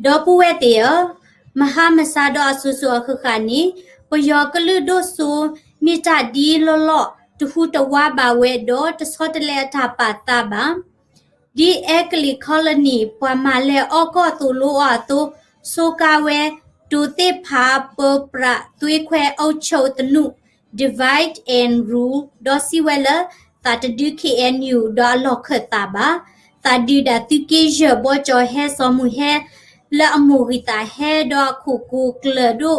[SPEAKER 1] ดอปเวเตยมหามสาดอสุสุขคานีปยอกลือโดสูมีตาดีลอลอตุหุตวาบาเวดอตสอตเลทาปาตาบาดีเอกลิคอลนีปวามาเลออกอตุลูอาตุโซกาเวตูเตพาเปประตุยแควเอาโชตนุ divide and rule ดอซิเวลตาตดู KNU ดอลอกเขตาบาตาดูดาตุเกเจบอจอแฮซอมูแฮและอมูริตาแฮดอคูกูเกลดู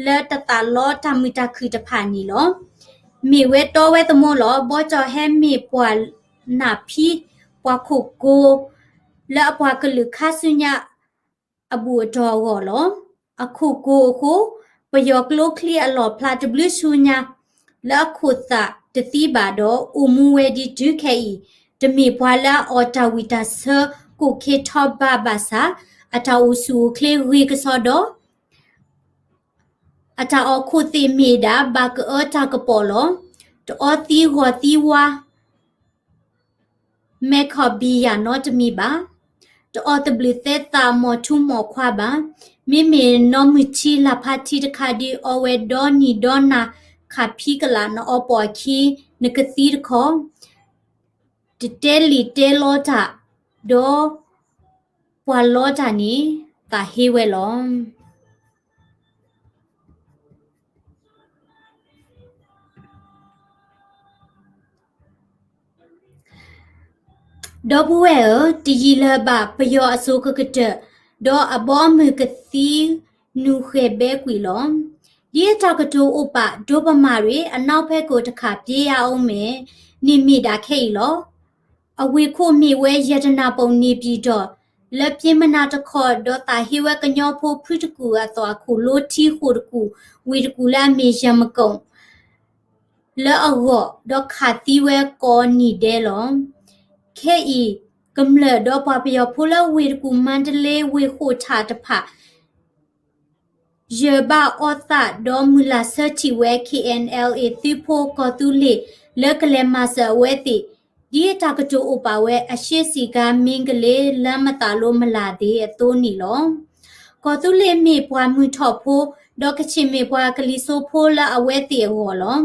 [SPEAKER 1] และตตาลอทามิตาคือตะพานีลอมีเวตอเวตโมลอบอจอแฮมีปวนาพีปวคูกูและปวกลือคาสุญะอบูดอวอลอคูกูคูปยอกโลคลีอลอพลาตบลุสุญะและคูตะตติบาดออุมูเวดิดูเคอีตมีปวลาออตาวิตาเซกูเคทอบาบาซาอาตาอุสูเคลวีกซอดออาตาอคูติมีดาบากเอตากปอลตอตีหัวตีวาแม่ขอบียานอจะมีบาตอตบลิเตตาหมอทุ่มหมอควาบามิเมนอมิชีลาพาทีตคาดีอเวดอนีดอนาคาพีกลานอปอคีนกตีรคอเตลิเตโลตาดอปวาโลตานีตาเฮเวลอมดอบัวตียีลบาปยออสุกกะเตดออบอมือกะตีนูเขเบกวีลอมဒီတကတိုဥပဒုပမာရီအနောက်ဘက်ကိုတစ်ခါပြေးရအောင်မယ်နိမိတာခိတ်လောအဝေခုမိဝဲယတနာပုံနေပြီးတော့လက်ပြင်းမနာတခေါ်တော့တာဟိဝဲကညောဖို့ဖုတကူအတော်ခုလိုတီခုတကူဝေတကူလာမေရမကုံလဲအောတော့ခါတီဝဲကောနီတဲလောခဲဤကမ္လတော့ပပယဖူလဝေတကူမန္တလေးဝေခုထာတဖเยบาออตาดอมุลาเซติเว KNLA ติโพกอตุเลเลกเลมาเซเวติဒီတကတူဥပါဝဲအရှိစီကမင်းကလေးလမ်းမတာလို့မလာသေးအတိုးနီလောကောတူလေးမေပွားမှုထော့ဖို့ဒေါကချင်မေပွားကလေးဆိုဖိုးလာအဝဲတီဟောလော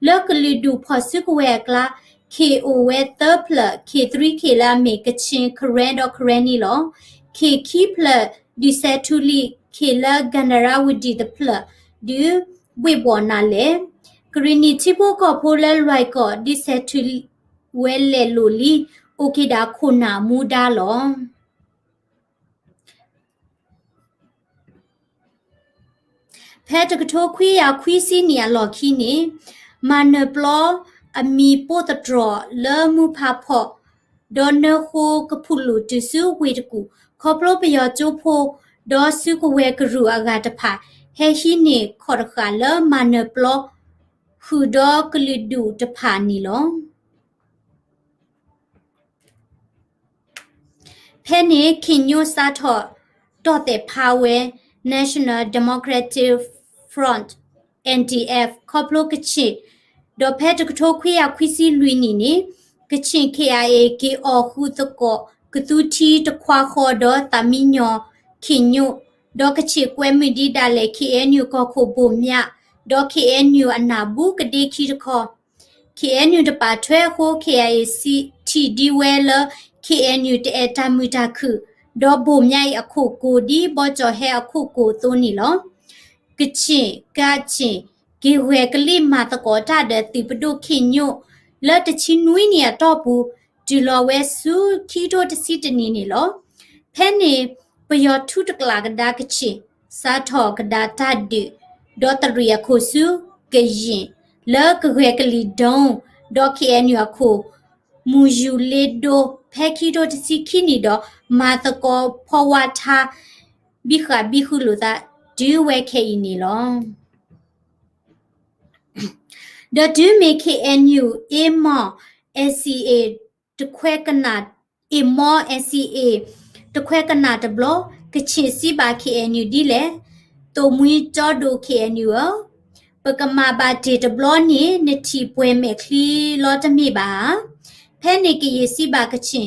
[SPEAKER 1] လက်ကလေးဒူဖော်စကဝဲကလာ KO ဝဲတပလ K3K လာမေကချင်ခရန်ဒေါခရန်နီလော K key pl ဒီဆက်ထူလီ K လာဂန္ဒရာဝဒီတပလဒီဝေဘောနာလေဂရီနီချီဖို့ကဖိုးလဲလွိုက်ကောဒီဆက်ထူလီဝဲလေလူလီโอเคดาခုနာမူဒါလောဖဲတကထိုခွေးရခွီးစီနီယလော်ခီနီမနပလောအမီပိုတဒရလဲမှုဖာဖော့ ดอนเนโคกพุลุตุซูเวตกูขอพลปยอจูโพดอซูกเวกรูอากาตผาเฮชิเนขอดขาเลมาเนปลอฮูดอกลิดูตผานีลอเพเนคินโยซาทอตอเตพาเว National Democratic Front NDF ขอพลกชิดอเพตกโทควิยาควิซีลุยนีนีกชิน KIA กีออคูตโกกตูทีตควาคอดอตามิญอคินโยดอกชิกเวมิดีดาเล KNU ก็โคบุมยะดอ KNU อันนาบุกเดคีตคอ KNU ตปาทเวโค KIAC ทีดีเวล KNU ตเอตามุตาคือดอบุมยะอคูกูดีบอจอเฮอคูกูตัวนี้ลอกชิกาชิกีเวกลิมาตะกอตาเดติปดูคินโยและตชินุยเนี่ยตอบูจูลอเวซูคีโดตซิตนีนี่ลอเพเนปยอทุตกลากดากชิสาทอกดาตาดิดอตเรียโคซูกยินและกเวกลิดงดอคีเอนยูอโคมูยูเลโดเพคีโดตซิคินีดอมาตะกอพอวาทาบิขะบิคุลุตาดูเวเคอินีลอThe do make KNU more SCA ตะแควกนาด more SCA ตะแควกนาดบลอกะชิสิบา KNU ดีแลตัวมุยจอดู KNU ปะกะมาบาเดตบลอนี่นทีป่วยเมคลีลอตมีบาแพนิกยสิบากะชิ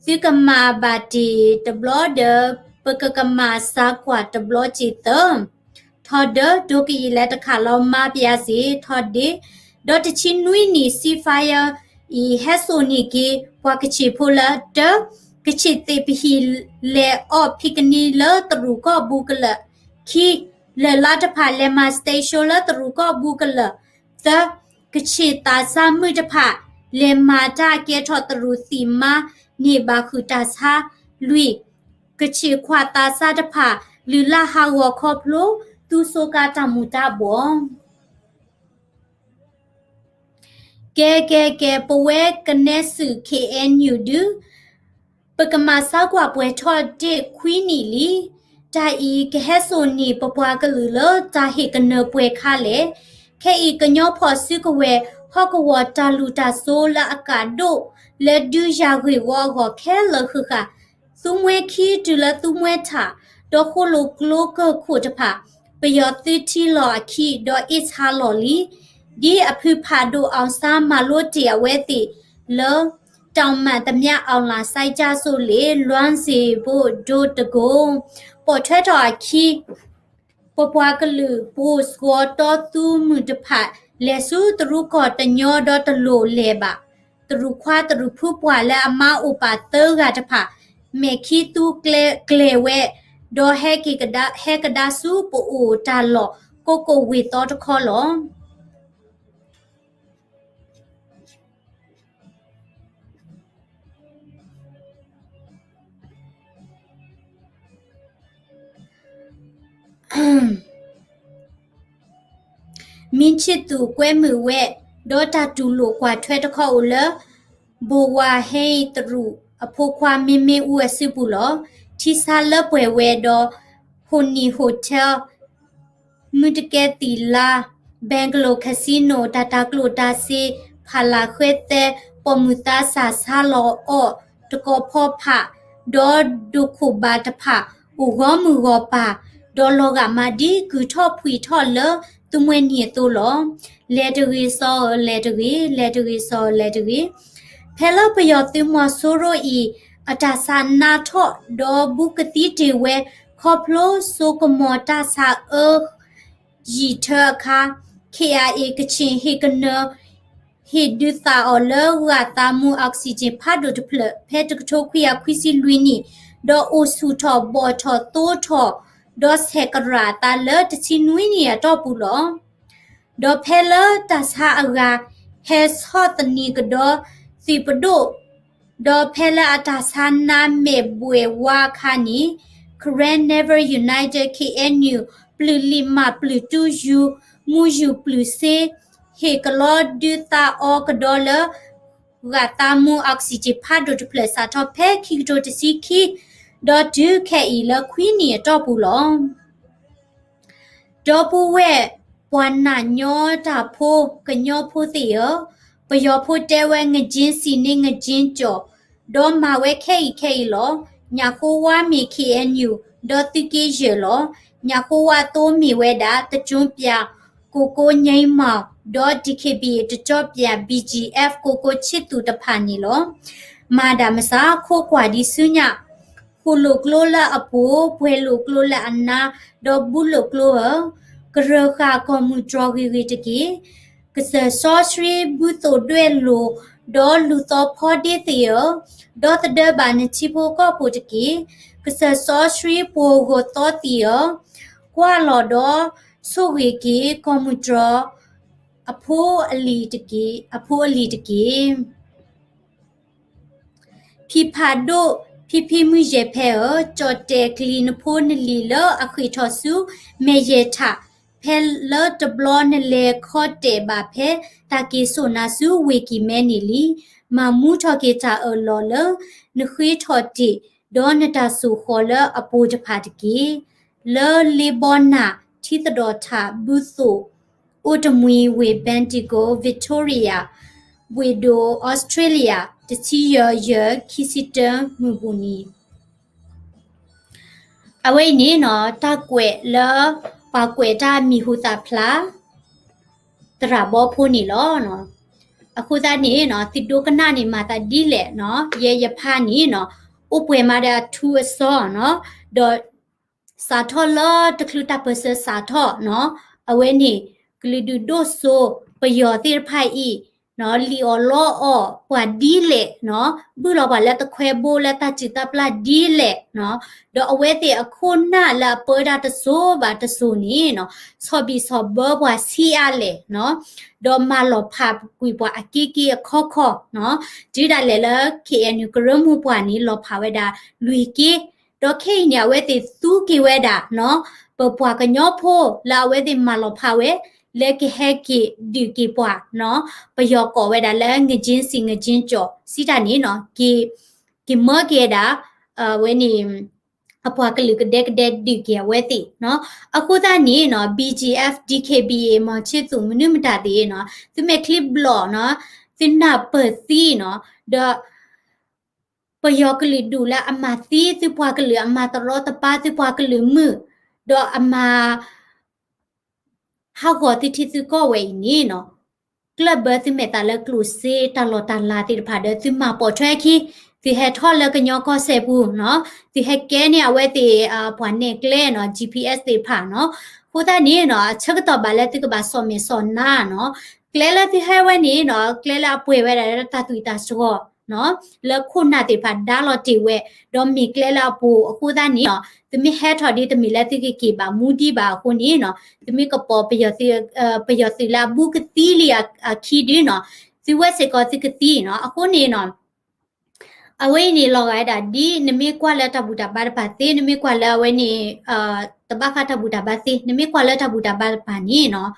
[SPEAKER 1] ซึกะมาบาเดตบลอเดปะกะมาสากว่าตบลอจิตมทอดดูกีและตะขาลอมาเปียสิทอดดิดอตชินุยนี่ซีไฟอีเฮโซนิกีปวกชิพูละเดกชิเตปิฮิเลออพิกนีเลตรูก็บุกละคีเลลาตพาเลมาสเตชันเลตรูก็บุกละตะกชิตาซามือตพาเลมาตาเกทอตรูสีมานี่บาคือตาซาลุยกชิควาตาซาตพาลือลาฮาวอคอพโลตูโซกาตามุตาบอแกปเวกันเนสื KNU ดูปกมาซากว่าปวยทอดเดควีนีลีจาอีกเฮโซนีปปวากลือเลจาเฮกันเนปวยคาเลแค่อีกญอพอซึกเวฮอกวอตาลูตาโซละอากาโดและดูยาวิวอก็แค่เลคือค่ะซุมเวคีจุละตุมเวทาดอโคโลกโลกโคตผาปยอติที่หลอคีดออิชาหลอลีดีอภิพาดูเอาซามาโลเจียเวติเลจอมมาตำยาเอาลาไซจาสุเลล้วนสีโบดูตะโกปอเทตอคีปปวากลือปูสกอตอตูมุตผาเลสูตรุกอตญอดอตโลเลบะตรุควาตรุผู้ปวาและอามาอุปาเตอร์กาตผาเมคีตูเกลเวดอเฮกดาสูปูอูตาลอโกโกวีตอตคอลอมินชิตูกวยมือเวดอตาตูโลกว่าทเวตคออุเลบัวเฮตรูอโพความเมอูเอซิบุลอที่ซาเลปวยเวดอโฮนีโฮเทลมุตเกติลาแบงโกโลคาสิโนตาตากโลตาเซพาลาเควเตปอมุตาซาซาลออตกอพอผะดอดุคุบาตผะอุกอมือกอปาดอลอกามาดีคือทอผุยทอเลตุมเวเนียตุลอเลดรีซอเลดรีเพลปยอติมัวโซโรอีอาตาสานาทอดอบุกติเตเวคอพโลโซกมอตาซายีเธอค่ะ KIA กชินเฮกันเนเฮดูตาออเลวาตามูออกซิเจนพาดตุเพลเพตกโทควิยาควิซิลุยนีดอโอสูทอบอทอโตทอดอเซกราตาเลตชินุยนีตอปุลอดอเพลตาซาอากาเฮสฮอตนีกดอสิปโดดอเพลอาตาซานาเมบวยวาคานี Current Never United KNU ปลือลิมาปลือตูยูมูยูปลือเซเฮกลอดูตาออกดอล กาตามูออกซิเจนพาดดเพลสาทอเพคิโดตซิคิดอดูแค่อีละควินีตอปูลอดอปูเวปวนนาญอตาโพกะญอโพติยปยอโพเตเวงจินซีนิงจินจอดอมาเวแค่อีลอญาโความี KNU ดอติเกเจลอญาโควาโตมีเวดาตะจุมเปียโกโกไญมาดอ DKB ตะจอบเปีย BGF โกโกชิตุตะพานีลอมาดามซาโคกว่าดิซุญะคูลุกโลละอโปเปลุกโลละอันนาดอบุลุกโลกระคาคอมูดรอกิตกีกษะซอสรีบุโตด้วยโลดอลูตอพอดีเตียดอตเดบานชิโปก็ปุตกีกษะซอสรีโปโกตอเตียกว่าลอดอสุเวกีคอมูดรออโพอลีตกีพิพาโดพิมุเจเพอจอเตคลีนโพนลีเลอควิทอสุเมเยทาเพลเลตบลอนเลคอเตบาเพตากิโซนาสุเวกิเมนิลีมามูทอเกตาลอเลนควิทอติดอนตาสุขอเลอโปจพาตกีเลเลบอนาทิตดอทาบุสุอุตมวีเวเบนติโกวิกตอเรียเวโดออสเตรเลียตะชีเยคิสิตมุบุนีအဝိနေနော်တကွယ်လပါကွယ်တာမီဟုတာဖလားတရာဘောဖိုးနေလောနော်အခုသားနေနော်တိတိုကနာနေမှာတာဒီလေနော်ရေရဖာနေနော်ဥပွေမှာတာထူအစောနော်ဒေါ်စာထောလတကလူတာပစစာထောနော်အဝိနေကလီဒူဒိုဆိုပယောတိဖိုင်ဤနော်လီအောလောအောပွာဒီလေနော်ဘူးလောပါလက်တခွဲဘိုးလက်တချီတပလာဒီလေနော်ဒေါ်အဝဲတဲ့အခုနာလာပေါ်တာတဆိုးပါတဆိုးနေနော်ဆော်ဘီဆော်ဘောပွာစီအားလေနော်ဒေါ်မာလောဖပ်ကွေပွာအကီကီခေါခေါနော်ဒီဒါလေလ KNU ကရမှုပွာနီလောဖဝဲတာလူကီဒေါ်ခေညာဝဲတဲ့သူကီဝဲတာနော်ပပွာကညောဖိုးလာဝဲတဲ့မာလောဖဝဲเลกเฮกิดิกิปวาเนาะปยอกอเวดาและงจินสิงจินจอสิตานี้เนาะกิเมเกดาเวนี่อปวากลึกเด็กดิเกเวติเนาะအခုตานี้เนาะ BGF DKBA มาชิตุมนุมตาติเนาะตุเมคลิปบลอเนาะสินาเปิดซีเนาะเดปยอกลึดูละอมาซีสิปวากลึอมาตรอตปาสิปวากลึมือดออมาเฮาก็ติสุก็เวนี่เนาะกลับเบอร์สิเมตาเลกลูเซตลอดตาลาติพาเดสิมาปอแทรคีสิเฮทอลเลกญอก็เซบูเนาะสิเฮแกเนี่ยเวติปวนเนกเลเนาะ GPS ติพาเนาะโคตานี่เนาะชะกตอบาเลติกบาซอมเมซอนนาเนาะเกลเลติเฮเวนี่เนาะเกลเลป่วยเวดาตาตุตาสกอเนาะแล้วคุณน่ะติพาดาลอติเวดอมีเกลเลปูคูตานี่เนาะตมีเฮทอดีตมีเลติกิบามูดีบาคนนี้เนาะตมีกปอปยสิลาบุกตีลีคีดีเนาะสิเวเสกอสิกตีเนาะအခုနေเนาะအဝိနေလောကဒါဒီနမေကွာလက်တဘူတာဘာပါသိနမေကွာလက်ဝိနေတဘခတဘူတာဘာသိနမေကွာလက်တဘူတာဘာပါနီเนาะ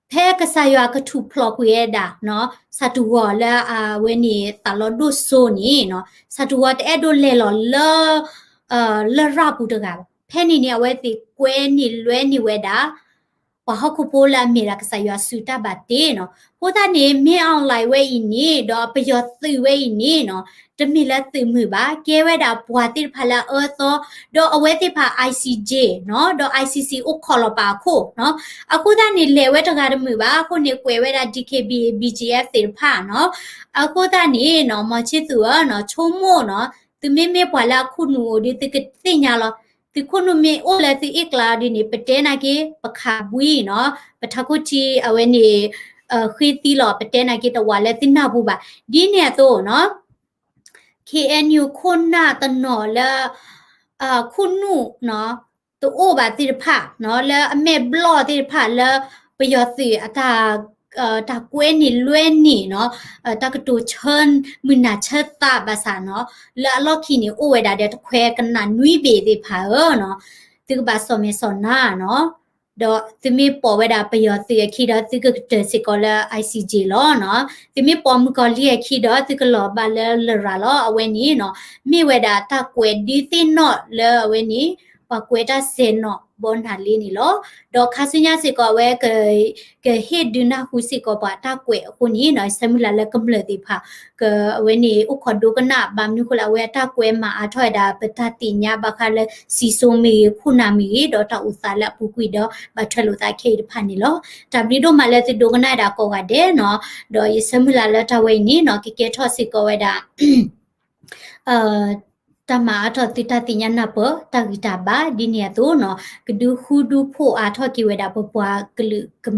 [SPEAKER 1] แพ้กษายากทุพลอกเวดาเนาะสัตวละเวนี่ตลอดดุโซนี่เนาะสัตวแตอดเลลอเลราบุตกาแพ้นี่เนี่ยเวติกวยนี่ลวยนี่เวดาปะฮกุโปลาเมรักษายาสุตาบาเตเนาะโพตานี่เมออนไลน์เวอีนี่ดอปยอตือเวอีนี่เนาะตมีละตือมือบาเกเวดาปวาติพาลาโซดอเวติพา ICJ เนาะดอ ICC อุคอลปาโคเนาะအခုตานี่เลเวตกาดมือบาခုนี่กวยเวดา DKB BGF ติพาเนาะအခုตานี่เนาะมอชิตัวเนาะชมโมเนาะตุเมปวาลาคุนูดิติกติญาลอติคุนุเมโอเลติอีกลาดินี่ปเตนาเกปะคาบุยเนาะปะทะกุจีอเวนี่ခိတီလောပတဲနာကိတဝါလက်တင်နာဘူးပါဒီเนี่ยတော့เนาะ KNU ခုနာတနော်လာခုနုเนาะတူအိုပါတိဖာเนาะလာအမေဘလော့တိဖာလာပယောစီအတာตะกวยนี่ลวยนี่เนาะตะกตูเชิญมึนาเชตาบาษาเนาะละลอคีนี่โอเวดาเดตแควกันนานุยเบติพาเนาะตึกบาสอเมสอนาเนาะ ดอติมีปอเวดาปยอติคีดอติกเตสิกอล ICJ ลอเนาะติมีปอมกอลีคีดอติกลอบาลลราลออเวนีเนาะมีเวดาตะกวยดีตินเนาะเลอเวนีปะกวยตาเซนเนาะบอนหาลีนี่ลอดอคาสิญาสิกอเวเกเฮดนาฮูสิกอปาตะกวยคนนี้เนาะสมุลาเลกมเลติพาเกเวนีอุคอดูกนะบามนิคุลาเวตะกวยมาอาถอยดาเปตาติญาบาคาเลซีโซมีคุณามีดอตาอุซาละปุกุยดอบัทลุตาเคดพานิลอตับลิโดมาเลติดูกนะดาโกกาเดเนาะดอยิสมุลาเลตะเวนีเนาะเกทอสิกอเวดาเอ่อตามาทอติตาติญาณปะตากิตาบาดิเนียโตเนาะกดูฮูดูโพอาทอกิเวดาปปวากลกม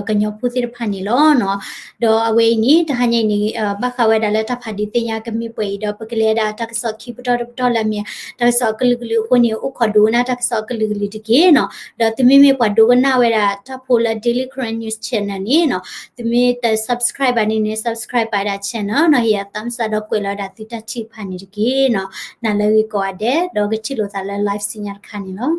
[SPEAKER 1] กญอพุสิรพานิลอเนาะดออเวนีทหาญนี่บะคาเวดาเลตาพาดิติญากมีปวยดอปกเลดาตักสอคิปตอตอละเมียตักสอกลโคนีอุขอดูนะตักสอกลติเกเนาะดอติมีปวดดูกนาเวดาตาโพลาเดลิครันนิวส์ชแนลนี่เนาะติมีแต่ subscribe อันนี้ subscribe ไปดา channel เนาะเฮียตัมซาดอกเวลาดาติตาชิพานิเกเนาะนาเลวิโกอเดดอกชิโลตาเลไลฟ์สิญญาคันเนาะ